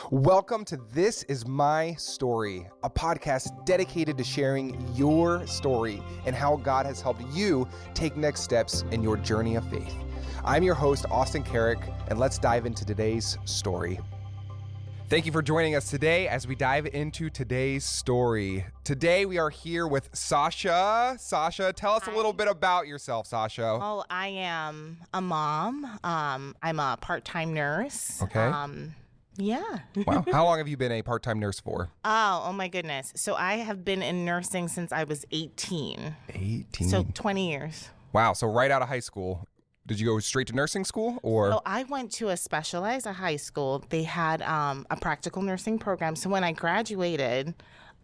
Welcome to This Is My Story, a podcast dedicated to sharing your story and how God has helped you take next steps in your journey of faith. I'm your host, Austin Carrick, and let's dive into today's story. Thank you for joining us today as we dive into today's story. Today we are here with Sasha. Sasha, tell us a little bit about yourself, Sasha. Oh, I am a mom. I'm a part-time nurse. Okay. Yeah. Wow. How long have you been a part-time nurse for? Oh my goodness. So I have been in nursing since I was 18. 18. So 20 years. Wow. So right out of high school. Did you go straight to nursing school or? So I went to a specialized high school. They had a practical nursing program. So when I graduated,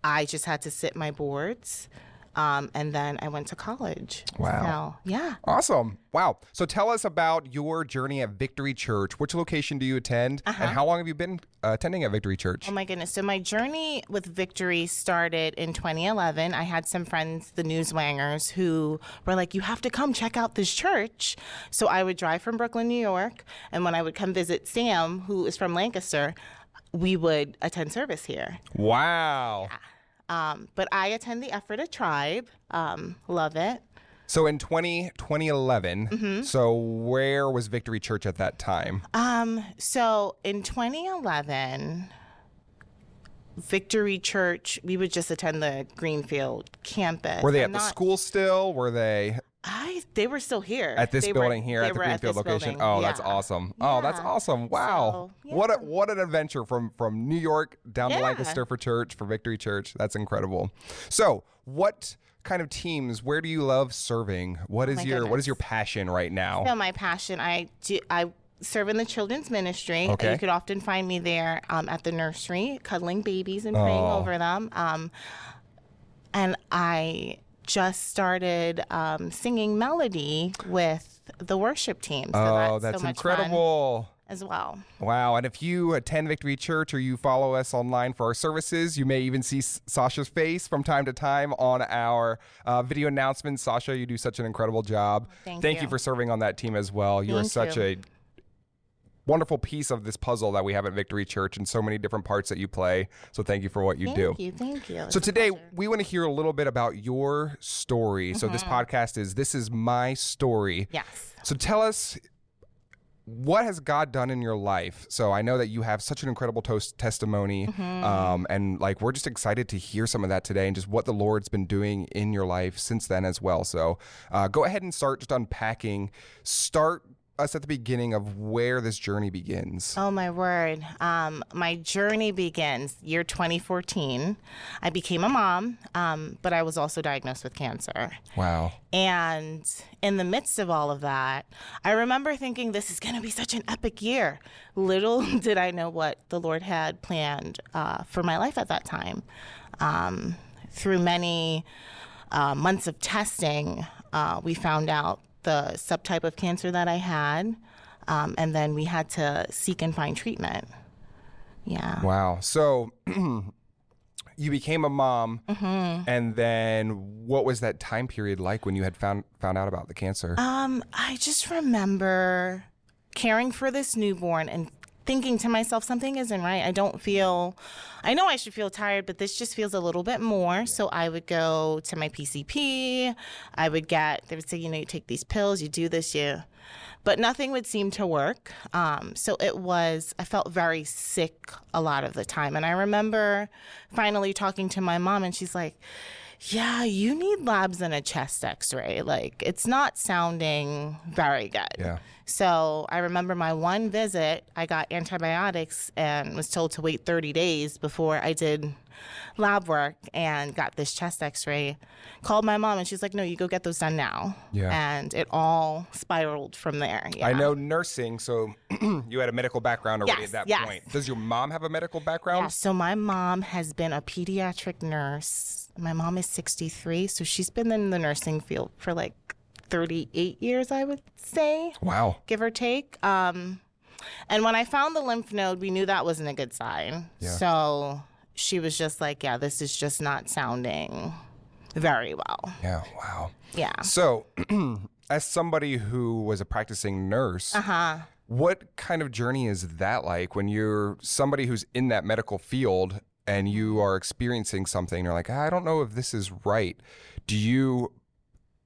I just had to sit my boards. And then I went to college. Wow. So, yeah. Awesome. Wow. So tell us about your journey at Victory Church. Which location do you attend? And how long have you been attending at Victory Church? Oh, my goodness. So my journey with Victory started in 2011. I had some friends, the Newswangers, who were like, you have to come check out this church. So I would drive from Brooklyn, New York. And when I would come visit Sam, who is from Lancaster, we would attend service here. Wow. Yeah. But I attend the Ephrata Tribe. Love it. So in 2011, so where was Victory Church at that time? So in 2011, Victory Church, we would just attend the Greenfield campus. Were they at the school still? Were they they were still here. at this building here at the Greenfield location? Oh, that's awesome. Oh, that's awesome. Wow. So, What an adventure from New York down to Lancaster for church, for Victory Church. That's incredible. So what kind of teams, where do you love serving? What is your passion right now? So my passion, I serve in the children's ministry. Okay. You could often find me there at the nursery, cuddling babies and praying over them. And I just started singing melody with the worship team. So that's so much incredible. fun as well. Wow. And if you attend Victory Church or you follow us online for our services, you may even see Sasha's face from time to time on our video announcements. Sasha, you do such an incredible job. Thank you for serving on that team as well. You are such a wonderful piece of this puzzle that we have at Victory Church and so many different parts that you play. So thank you for what you do. Thank you. So today we want to hear a little bit about your story. So this podcast is This Is My Story. Yes. So tell us, what has God done in your life? So I know that you have such an incredible testimony, and we're just excited to hear some of that today and just what the Lord's been doing in your life since then as well. So go ahead and start just unpacking. Start us at the beginning of where this journey begins. Oh, my word. My journey begins year 2014. I became a mom, but I was also diagnosed with cancer. Wow. And in the midst of all of that, I remember thinking, this is going to be such an epic year. Little did I know what the Lord had planned for my life at that time. Through many months of testing, we found out the subtype of cancer that I had, and then we had to seek and find treatment. Yeah. Wow. So you became a mom, and then what was that time period like when you had found out about the cancer? I just remember caring for this newborn and thinking to myself, something isn't right. I know I should feel tired, but this just feels a little bit more. Yeah. So I would go to my PCP. They would say, you take these pills, you do this, but nothing would seem to work. So I felt very sick a lot of the time. And I remember finally talking to my mom, and she's like, yeah, you need labs and a chest x-ray. It's not sounding very good. Yeah. So I remember my one visit, I got antibiotics and was told to wait 30 days before I did lab work and got this chest x-ray. Called my mom, and she's like, no, you go get those done now. Yeah. And it all spiraled from there. Yeah. I know nursing, so you had a medical background already at that point. Does your mom have a medical background? Yeah, so my mom has been a pediatric nurse. My mom is 63, so she's been in the nursing field for 38 years, I would say. Wow. Give or take. And when I found the lymph node, we knew that wasn't a good sign. Yeah. So she was just like, yeah, this is just not sounding very well. Yeah, wow. Yeah. So as somebody who was a practicing nurse, What kind of journey is that like when you're somebody who's in that medical field and you are experiencing something, you're like, I don't know if this is right. Do you,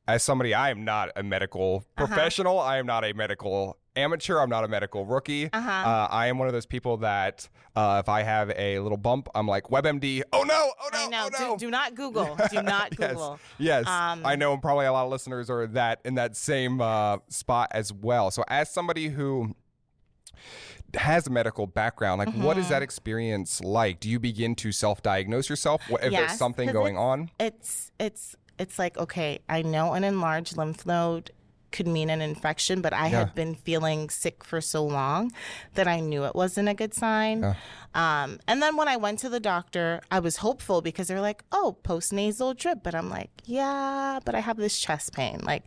as somebody, I am not a medical professional. I am not a medical amateur. I'm not a medical rookie. I am one of those people that if I have a little bump, I'm like, WebMD, oh no, I know. oh no. Do not Google. Do not Google. Yes. I know probably a lot of listeners are in that same spot as well. So as somebody who has a medical background, like what is that experience like? Do you begin to self-diagnose yourself if there's something going on? It's like, okay, I know an enlarged lymph node could mean an infection, but I had been feeling sick for so long that I knew it wasn't a good sign. And then when I went to the doctor, I was hopeful because they're like, oh, postnasal drip. But I'm like, yeah, but I have this chest pain. Like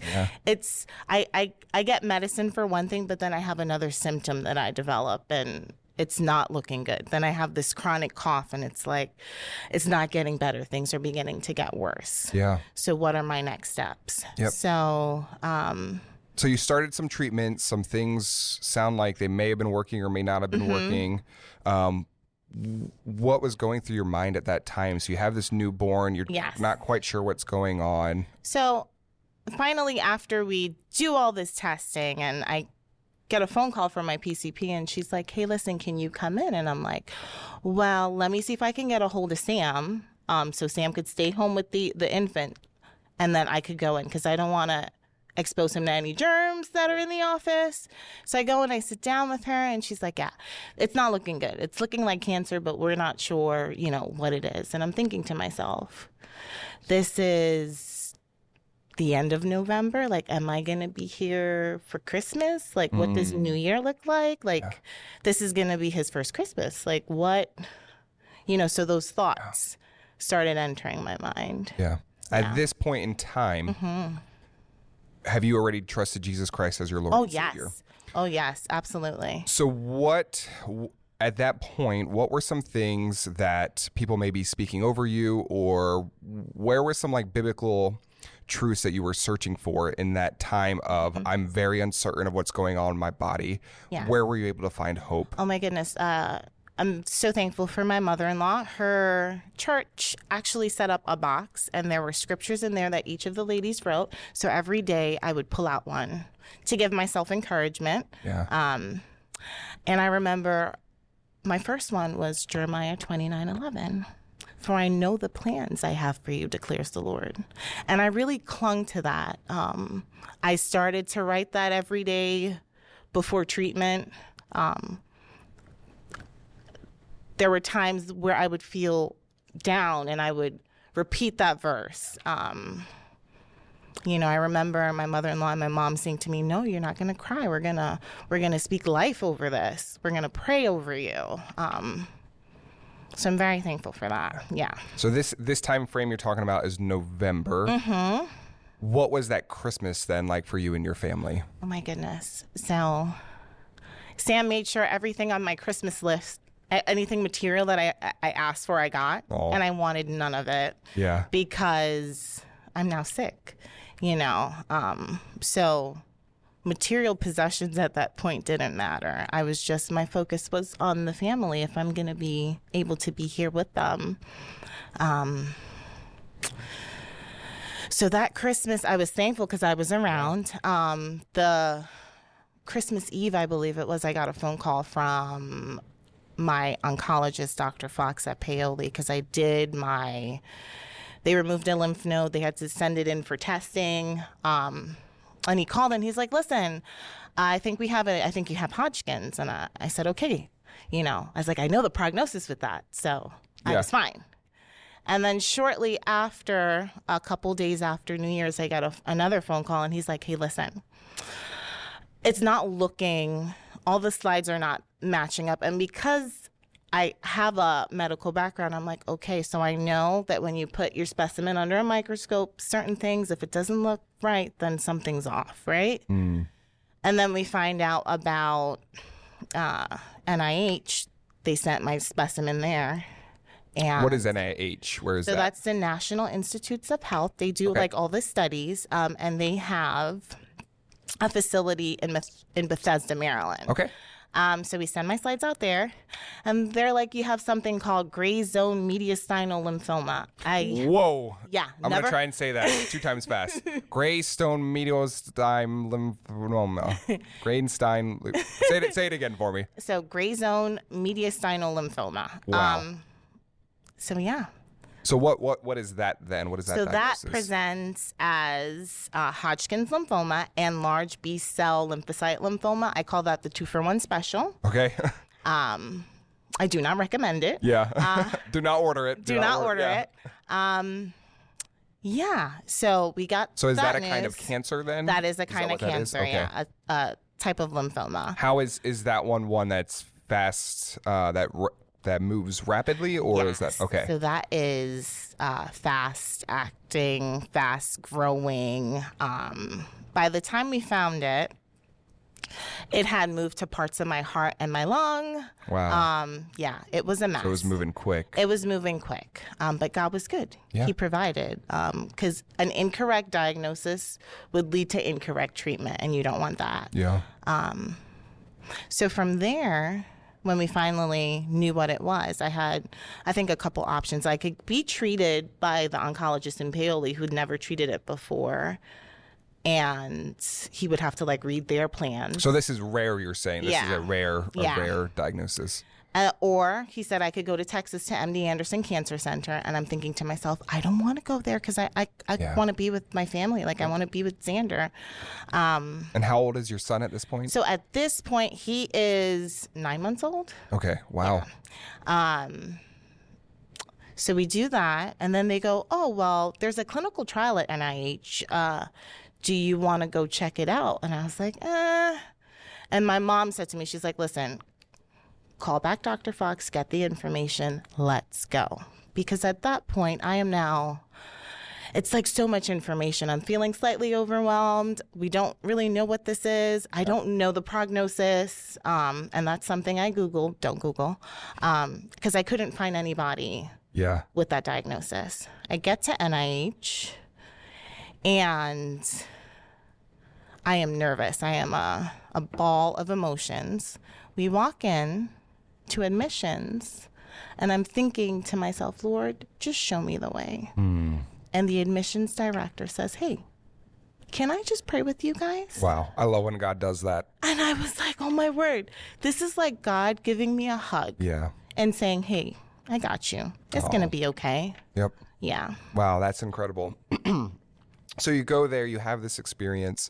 it's, I get medicine for one thing, but then I have another symptom that I develop and it's not looking good. Then I have this chronic cough and it's like, it's not getting better. Things are beginning to get worse. Yeah. So what are my next steps? So, so you started some treatment. Some things sound like they may have been working or may not have been working. What was going through your mind at that time? So you have this newborn. You're not quite sure what's going on. So finally, after we do all this testing and I get a phone call from my PCP and she's like, hey, listen, can you come in? And I'm like, well, let me see if I can get a hold of Sam. So Sam could stay home with the infant and then I could go in because I don't want to expose him to any germs that are in the office. So I go and I sit down with her and she's like, yeah, it's not looking good. It's looking like cancer, but we're not sure, what it is. And I'm thinking to myself, this is the end of November. Like, am I going to be here for Christmas? Like, what does New Year look like? Like, this is going to be his first Christmas. Like, what, so those thoughts started entering my mind. At this point in time, have you already trusted Jesus Christ as your Lord and Savior? Oh, yes, absolutely. So at that point, what were some things that people may be speaking over you, or where were some like biblical truths that you were searching for in that time of I'm very uncertain of what's going on in my body? Where were you able to find hope? Oh my goodness. I'm so thankful for my mother-in-law. Her church actually set up a box and there were scriptures in there that each of the ladies wrote. So every day I would pull out one to give myself encouragement. And I remember my first one was Jeremiah 29:11. For I know the plans I have for you, declares the Lord. And I really clung to that. I started to write that every day before treatment. There were times where I would feel down and I would repeat that verse. I remember my mother-in-law and my mom saying to me, no, you're not going to cry. We're going to speak life over this. We're going to pray over you. So I'm very thankful for that. Yeah. So this time frame you're talking about is November. What was that Christmas then like for you and your family? Oh my goodness. So Sam made sure everything on my Christmas list, anything material that I asked for, I got. And I wanted none of it. Because I'm now sick, So material possessions at that point didn't matter. My focus was on the family, if I'm going to be able to be here with them. So that Christmas, I was thankful because I was around. The Christmas Eve, I believe it was, I got a phone call from my oncologist, Dr. Fox at Paoli, because they removed a lymph node. They had to send it in for testing. And he called and he's like, listen, I think you have Hodgkin's. And I said, okay. I was like, I know the prognosis with that. So I was fine. And then shortly after, a couple days after New Year's, I got another phone call and he's like, hey, listen, it's not looking, all the slides are not matching up. And because I have a medical background, I'm like, okay, so I know that when you put your specimen under a microscope, certain things, if it doesn't look right, then something's off, right? And then we find out about NIH. They sent my specimen there. And what is NIH? Where is that? So that's the National Institutes of Health. They do like all the studies, and they have a facility in Bethesda, Maryland. Okay. So we send my slides out there, and they're like, you have something called gray zone mediastinal lymphoma. Whoa. Yeah. I'm going to try and say that 2 times fast. Greystone mediastinal lymphoma. Graystein. Say it again for me. So gray zone mediastinal lymphoma. Wow. So yeah. So what is that then? What is that? So that diagnosis? presents as Hodgkin's lymphoma and large B-cell lymphocyte lymphoma. I call that the 2-for-1 special. Okay. I do not recommend it. Yeah. Do not order it. Do not order it. Yeah. So we got. So is that a news. kind of cancer then? That is a kind of cancer. Okay. Yeah. A type of lymphoma. How is that one that's fast that moves rapidly, or is that okay? So that is fast acting, fast growing. By the time we found it, it had moved to parts of my heart and my lung. Wow. Yeah, it was a mess. So it was moving quick. It was moving quick, but God was good. Yeah. He provided, because an incorrect diagnosis would lead to incorrect treatment, and you don't want that. Yeah. So from there, when we finally knew what it was, I had, I think, a couple options. I could be treated by the oncologist in Paoli who'd never treated it before, and he would have to read their plan. So this is rare, you're saying? This is a rare diagnosis. Or he said I could go to Texas to MD Anderson Cancer Center, and I'm thinking to myself, I don't want to go there because I want to be with my family. I want to be with Xander. And how old is your son at this point? So at this point, he is 9 months old. Okay, wow. Yeah. So we do that, and then they go, oh, well, there's a clinical trial at NIH. Do you want to go check it out? And I was like, And my mom said to me, she's like, listen, call back Dr. Fox, get the information, let's go. Because at that point, I am now, it's so much information. I'm feeling slightly overwhelmed. We don't really know what this is. I don't know the prognosis. And that's something I Googled. Don't Google. Because I couldn't find anybody with that diagnosis. I get to NIH, and I am nervous. I am a ball of emotions. We walk in to admissions, and I'm thinking to myself, Lord, just show me the way. And the admissions director says, hey, can I just pray with you guys? Wow. I love when God does that. And I was like, oh my word, this is like God giving me a hug. Yeah. And saying, hey, I got you. It's going to be okay. Yep. Yeah. Wow, that's incredible. So you go there, you have this experience.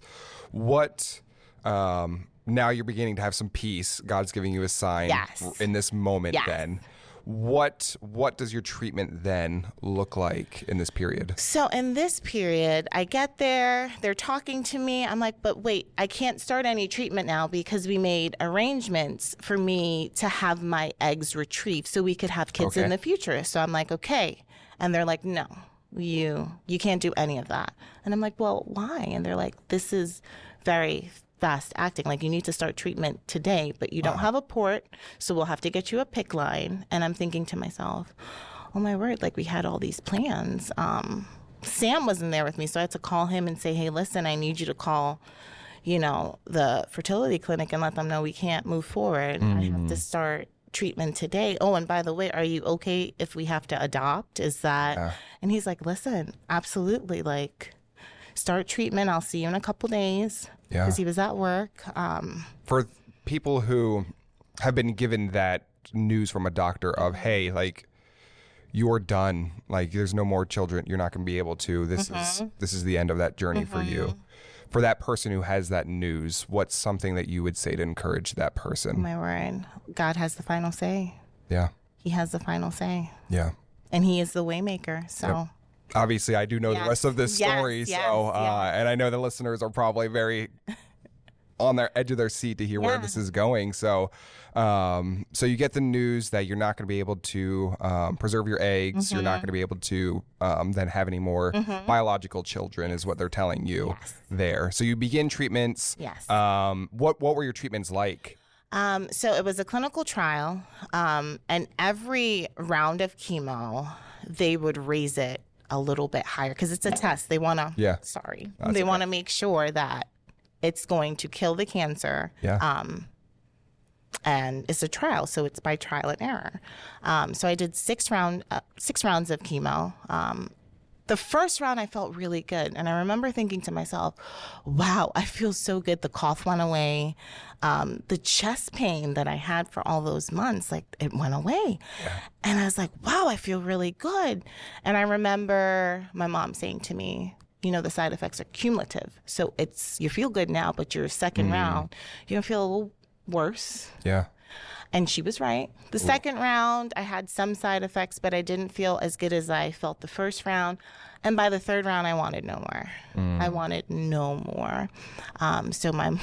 What, now you're beginning to have some peace. God's giving you a sign in this moment then. What does your treatment then look like in this period? So in this period, I get there, they're talking to me. I'm like, but wait, I can't start any treatment now because we made arrangements for me to have my eggs retrieved so we could have kids in the future. So I'm like, okay. And they're like, no, you can't do any of that. And I'm like, well, why? And they're like, this is very fast acting. You need to start treatment today, but you don't have a port, so we'll have to get you a PICC line. And I'm thinking to myself, oh my word, we had all these plans. Sam wasn't there with me, so I had to call him and say, hey, listen, I need you to call, the fertility clinic and let them know we can't move forward. I have to start treatment today. Oh, and by the way, are you okay if we have to adopt? Is that? And he's like, listen, absolutely. Start treatment. I'll see you in a couple days. Yeah. Because he was at work. For people who have been given that news from a doctor of, hey, you're done. There's no more children. You're not going to be able to. This is the end of that journey for you. For that person who has that news, what's something that you would say to encourage that person? Oh my word. God has the final say. Yeah. He has the final say. Yeah. And he is the way maker. So. Yep. Obviously, I do know the rest of this story, and I know the listeners are probably very on their edge of their seat to hear where this is going. So, so you get the news that you're not going to be able to preserve your eggs. You're not going to be able to then have any more biological children, is what they're telling you there. So you begin treatments. Yes. What were your treatments like? So it was a clinical trial, and every round of chemo, they would raise it a little bit higher because it's a test. They want to, they want to make sure that it's going to kill the cancer. Yeah. And it's a trial, so it's by trial and error. So I did 6 rounds of chemo. The first round, I felt really good. And I remember thinking to myself, wow, I feel so good. The cough went away. The chest pain that I had for all those months, like, it went away. Yeah. And I was like, wow, I feel really good. And I remember my mom saying to me, the side effects are cumulative. So you feel good now, but your second round, you're going to feel a little worse. Yeah. And she was right. The second round, I had some side effects, but I didn't feel as good as I felt the first round. And by the third round, I wanted no more. I wanted no more. So my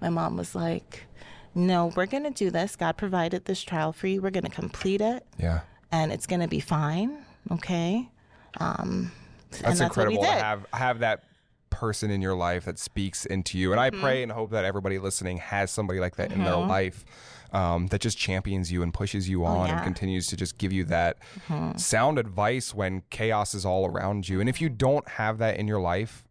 mom was like, no, we're going to do this. God provided this trial for you. We're going to complete it. Yeah. And it's going to be fine. Okay. That's incredible to have that person in your life that speaks into you. And I pray and hope that everybody listening has somebody like that in their life. That just champions you and pushes you on and continues to just give you that sound advice when chaos is all around you. And if you don't have that in your life,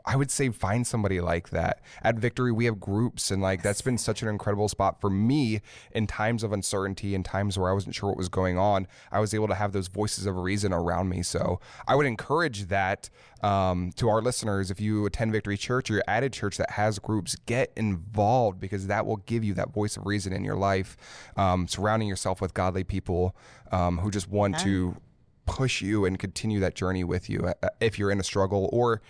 I would say find somebody like that. At Victory, we have groups, and that's been such an incredible spot for me in times of uncertainty and times where I wasn't sure what was going on. I was able to have those voices of reason around me. So I would encourage that to our listeners. If you attend Victory Church or you're at a church that has groups, get involved, because that will give you that voice of reason in your life. Surrounding yourself with godly people who just want to push you and continue that journey with you. If you're in a struggle, or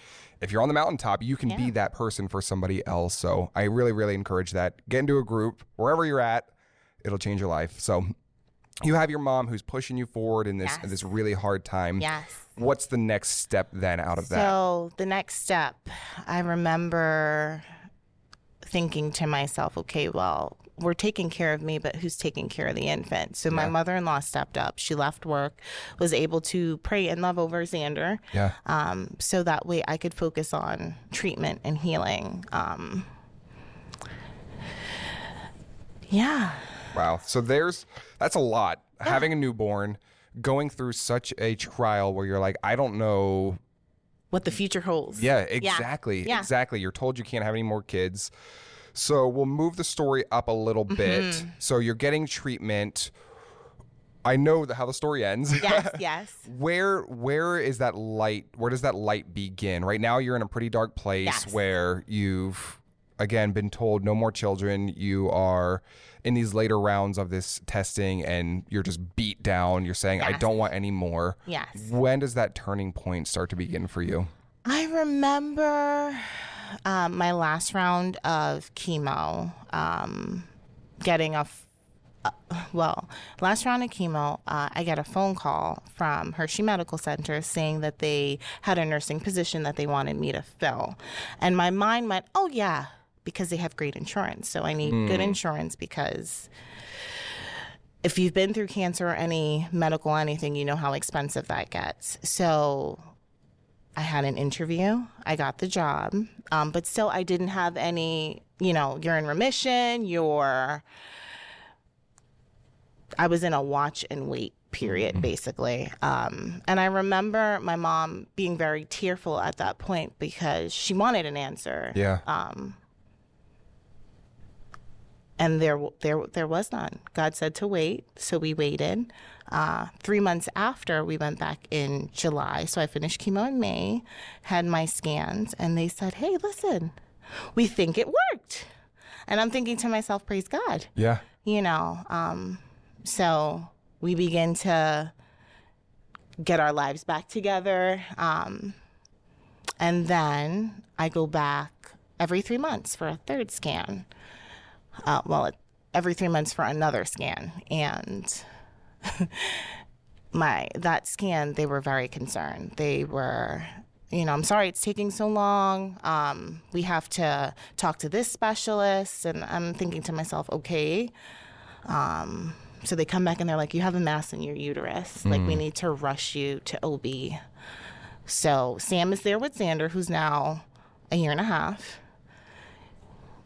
if you're on the mountaintop, you can be that person for somebody else. So I really, really encourage that. Get into a group, wherever you're at, it'll change your life. So you have your mom who's pushing you forward in this really hard time. Yes. What's the next step then out of that? So the next step, I remember thinking to myself, okay, well, we're taking care of me, but who's taking care of the infant? So my mother-in-law stepped up. She left work, was able to pray and love over Xander. Yeah. So that way I could focus on treatment and healing. Wow. So that's a lot. Yeah. Having a newborn, going through such a trial where you're like, I don't know what the future holds. Yeah, exactly. Yeah. Exactly. You're told you can't have any more kids. So we'll move the story up a little bit. So you're getting treatment. I know how the story ends. Yes. Where is that light? Where does that light begin? Right now you're in a pretty dark place where you've, again, been told no more children. You are in these later rounds of this testing and you're just beat down. You're saying, I don't want any more. Yes. When does that turning point start to begin for you? I remember my last round of chemo, getting last round of chemo, I got a phone call from Hershey Medical Center saying that they had a nursing position that they wanted me to fill. And my mind went, oh yeah, because they have great insurance. So I need good insurance, because if you've been through cancer or any medical anything, you know how expensive that gets. So I had an interview. I got the job. But still, I didn't have any, you're in remission, I was in a watch and wait period, basically. And I remember my mom being very tearful at that point because she wanted an answer. Yeah. And there was none. God said to wait, so we waited. 3 months after, we went back in July. So I finished chemo in May, had my scans, and they said, hey, listen, we think it worked. And I'm thinking to myself, praise God. Yeah. So we begin to get our lives back together. And then I go back every 3 months for a third scan. Every 3 months for another scan. And that scan, they were very concerned. They were, I'm sorry it's taking so long. We have to talk to this specialist. And I'm thinking to myself, okay. So they come back and they're like, you have a mass in your uterus. Like, we need to rush you to OB. So Sam is there with Xander, who's now a year and a half.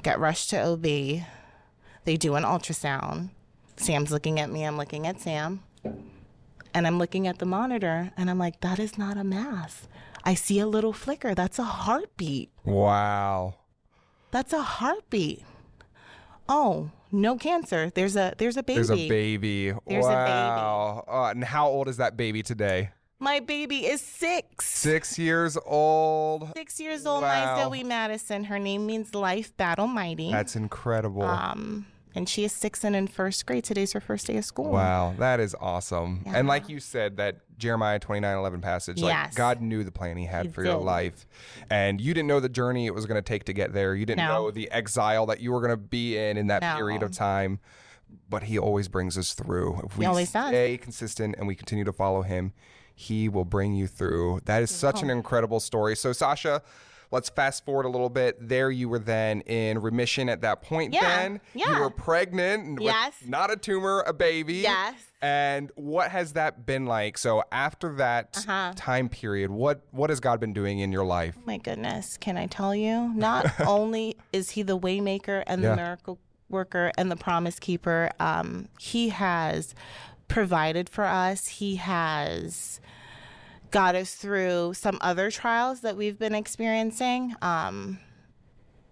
Get rushed to OB. They do an ultrasound. Sam's looking at me, I'm looking at Sam. And I'm looking at the monitor, and I'm like, that is not a mass. I see a little flicker. That's a heartbeat. Wow. that's a heartbeat. Oh, no cancer. There's a baby. There's a baby. There's a wow. And how old is that baby today? My baby is 6. 6 years old. 6 years old. Wow. My Zoe Madison. Her name means life, battle, mighty. That's incredible. And she is 6 and in first grade. Today's her first day of school. Wow, that is awesome. Yeah. And like you said, that Jeremiah 29:11 passage, like Yes. God knew the plan he had He for your did. life. And you didn't know the journey it was going to take to get there. You didn't No. know the exile that you were going to be in that No. period of time. But he always brings us through. If we always does. stay consistent and we continue to follow him, he will bring you through. That is such an incredible story. So Sasha, let's fast forward a little bit. There you were then in remission at that point. Yeah, You yeah. were pregnant with Yes. not a tumor, a baby. Yes. And what has that been like? So after that time period, what has God been doing in your life? My goodness, can I tell you? Not only is he the way maker and the miracle worker and the promise keeper, he has provided for us. He has got us through some other trials that we've been experiencing,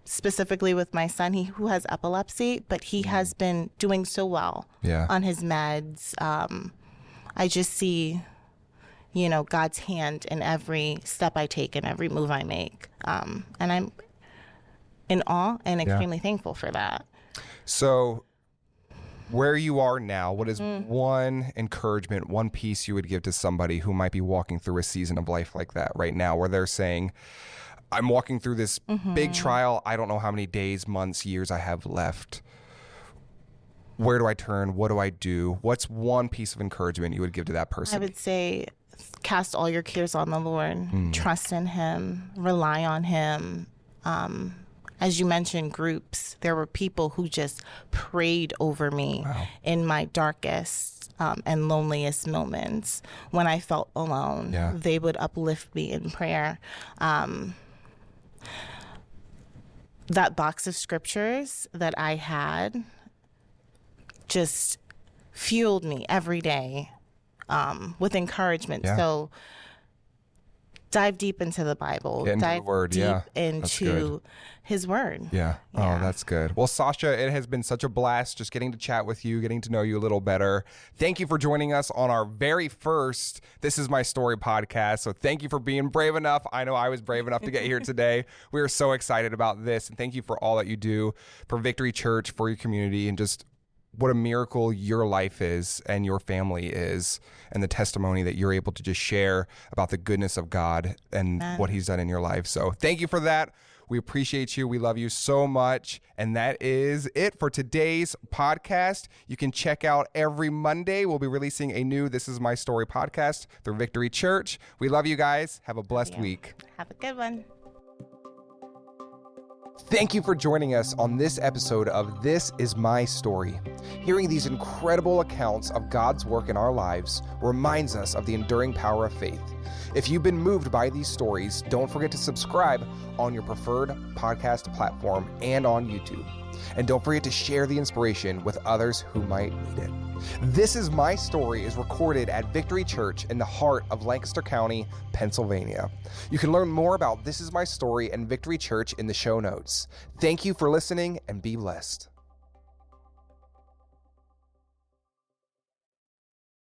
specifically with my son, who has epilepsy, but he has been doing so well on his meds. I just see, God's hand in every step I take and every move I make. And I'm in awe and extremely thankful for that. So where you are now, what is one encouragement, one piece you would give to somebody who might be walking through a season of life like that right now, where they're saying, I'm walking through this big trial. I don't know how many days, months, years I have left. Where do I turn? What do I do? What's one piece of encouragement you would give to that person? I would say cast all your cares on the Lord. Trust in him. Rely on him. As you mentioned, groups. There were people who just prayed over me in my darkest and loneliest moments. When I felt alone, they would uplift me in prayer. That box of scriptures that I had just fueled me every day with encouragement. So dive deep into the Bible. Get into dive the Word, deep into his Word. Yeah. Oh, that's good. Well, Sasha, it has been such a blast just getting to chat with you, getting to know you a little better. Thank you for joining us on our very first This Is My Story podcast. So thank you for being brave enough. I know I was brave enough to get here today. We are so excited about this. And thank you for all that you do for Victory Church, for your community, and just what a miracle your life is and your family is, and the testimony that you're able to just share about the goodness of God and what he's done in your life. So thank you for that. We appreciate you. We love you so much. And that is it for today's podcast. You can check out every Monday. We'll be releasing a new This Is My Story podcast through Victory Church. We love you guys. Have a blessed week. Have a good one. Thank you for joining us on this episode of This Is My Story. Hearing these incredible accounts of God's work in our lives reminds us of the enduring power of faith. If you've been moved by these stories, don't forget to subscribe on your preferred podcast platform and on YouTube. And don't forget to share the inspiration with others who might need it. This Is My Story is recorded at Victory Church in the heart of Lancaster County, Pennsylvania. You can learn more about This Is My Story and Victory Church in the show notes. Thank you for listening and be blessed.